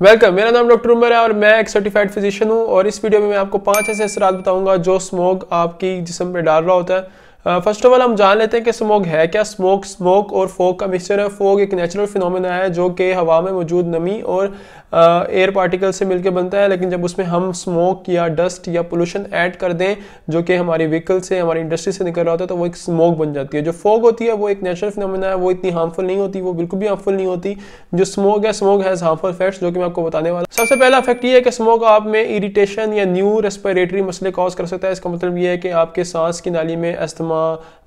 Welcome. मेरा नाम doctor Umar है और मैं एक सर्टिफाइड फिजिशियन हूँ। और इस वीडियो में मैं आपको 5 ऐसे असरात बताऊंगा जो स्मोक आपकी जिस्म पे डाल रहा होता है। फर्स्ट ऑफ ऑल हम जान लेते हैं कि स्मोक है क्या। स्मोक और फोग का मिक्सचर है। फोग एक नेचुरल फिनोमेना है जो कि हवा में मौजूद नमी और एयर पार्टिकल से मिलकर बनता है, लेकिन जब उसमें हम स्मोक या डस्ट या पोल्यूशन ऐड कर दें जो कि हमारी व्हीकल से, हमारी इंडस्ट्री से निकल रहा होता है, तो वो एक स्मोक बन जाती है। जो फोग होती है वो एक नेचुरल फिनोमेना है, वो इतनी हार्मफुल नहीं होती, वो बिल्कुल भी हार्मफुल नहीं होती। जो स्मोक है, स्मोक हैज़ हार्मफुल इफेक्ट्स जो कि मैं आपको बताने वाला। सबसे पहला इफेक्ट ये है कि स्मोक आप में इरिटेशन या न्यू रेस्पिरेटरी मसले कॉज कर सकता है। इसका मतलब ये है कि आपके सांस की नाली में अस्थमा,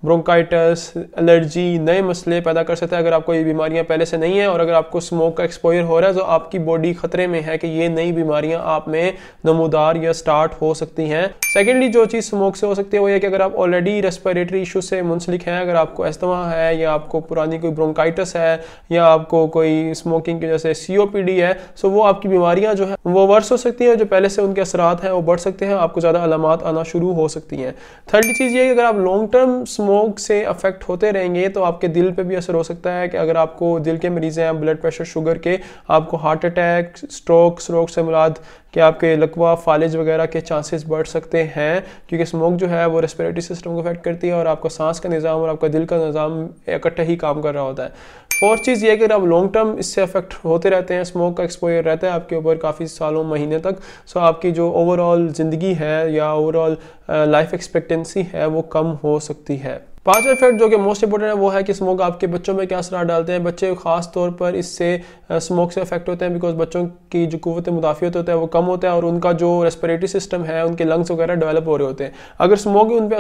ब्रोंकाइटिस, एलर्जी, नए मसले पैदा कर सकता है अगर आपको ये बीमारियां पहले से नहीं है। और अगर आपको स्मोक का एक्सपोजर हो रहा है तो आपकी बॉडी खतरे में है कि ये नई बीमारियां आप में नमूदार या स्टार्ट हो सकती हैं। सेकेंडली, जो चीज़ स्मोक से हो सकती है वो ये कि अगर आप ऑलरेडी रेस्पिरेटरी इशू से मुंसलिक हैं, अगर आपको अस्थमा है या आपको पुरानी कोई ब्रोंकाइटिस है या आपको कोई स्मोकिंग की वजह से COPD है, सो वो आपकी बीमारियां जो है वो वर्स हो सकती हैं। जो पहले से उनके असरात हैं वो बढ़ सकते हैं, आपको ज़्यादा अलामात आना शुरू हो सकती हैं। थर्ड चीज़ ये है कि अगर आप लॉन्ग टर्म स्मोक से अफेक्ट होते रहेंगे तो आपके दिल पे भी असर हो सकता है कि अगर आपको दिल के मरीज़ हैं, ब्लड प्रेशर, शुगर के, आपको हार्ट अटैक, स्ट्रोक से मुराद कि आपके लकवा, फालिज वगैरह के चांसेस बढ़ सकते हैं, क्योंकि स्मोक जो है वो रेस्पिरेटरी सिस्टम को अफेक्ट करती है और आपका सांस का निज़ाम और आपका दिल का निज़ाम इकट्ठे ही काम कर रहा होता है। फोर्थ चीज़ ये है कि आप लॉन्ग टर्म इससे अफेक्ट होते रहते हैं, स्मोक का एक्सपोजर रहता है आपके ऊपर काफ़ी सालों, महीने तक, सो आपकी जो ओवरऑल ज़िंदगी है या ओवरऑल लाइफ एक्सपेक्टेंसी है वो कम हो सकती है। पांचवा इफेक्ट जो कि मोस्ट इंपॉर्टेंट है वो है कि स्मोक आपके बच्चों में क्या असर डालते हैं। बच्चे खास तौर पर इससे स्मोक से अफेक्ट होते हैं बिकॉज बच्चों की जो कुव्वत मुदाफ़ियत होता है वो कम होता है और उनका जो रेस्पिरेटरी सिस्टम है, उनके लंग्स वगैरह डेवलप हो रहे होते हैं। अगर स्मोक उन पर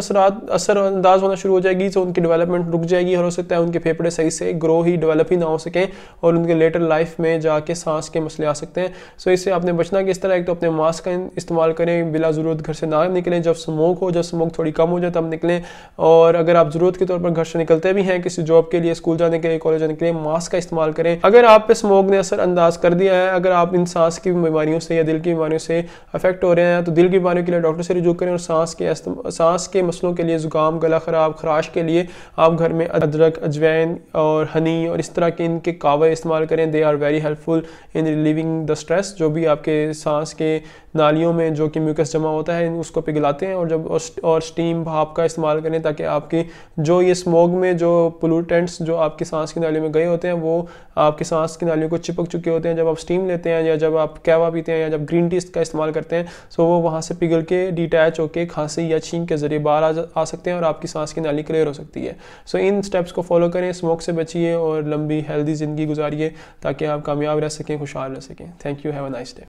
असरअंदाज होना शुरू हो जाएगी तो उनकी डेवलपमेंट रुक जाएगी और हो सकता है उनके फेफड़े सही से ग्रो ही, डेवलप ही ना हो सकें और उनके लेटर लाइफ में जाके सांस के मसले आ सकते हैं। सो इससे आपने बचना किस तरह, एक तो अपने मास्क का इस्तेमाल करें, बिला ज़रूरत घर से ना निकलें, जब स्मोक थोड़ी कम हो जाए तब निकलें। और अगर आप ज़रूरत के तौर पर घर निकलते भी हैं किसी जॉब के लिए, स्कूल जाने के लिए, कॉलेज जाने के लिए, मास्क का इस्तेमाल करें। अगर आप पे स्मोक ने असर अंदाज कर दिया है, अगर आप इन सांस की बीमारियों से या दिल की बीमारियों से अफेक्ट हो रहे हैं तो दिल की बीमारियों के लिए डॉक्टर से रुजू करें। और सांस के मसलों के लिए, जुकाम, गला खराब, खराश के लिए आप घर में अदरक, अजवैन और हनी और इस तरह के इनके कावे इस्तेमाल करें। They are very helpful in relieving the stress. जो भी आपके सांस के नालियों में जो कि म्यूकस जमा होता है उसको पिघलाते हैं। और स्टीम, भाप का इस्तेमाल करें ताकि आपकी जो ये स्मोक में जो पोल्यूटेंट्स जो आपकी सांस की नालियों में गए होते हैं वो आपकी सांस की नालियों को चिपक चुके होते हैं। जब आप स्टीम लेते हैं या जब आप कहवा पीते हैं या जब ग्रीन टी का इस्तेमाल करते हैं सो वो वहाँ से पिघल के डिटैच होकर खांसी या छींक के ज़रिए बाहर आ सकते हैं और आपकी सांस की नाली क्लियर हो सकती है। सो इन स्टेप्स को फॉलो करें, स्मोक से बचिए और लंबी हेल्दी ज़िंदगी गुजारिए ताकि आप कामयाब रह सकें, खुशहाल रह सकें। Thank you, have a nice day.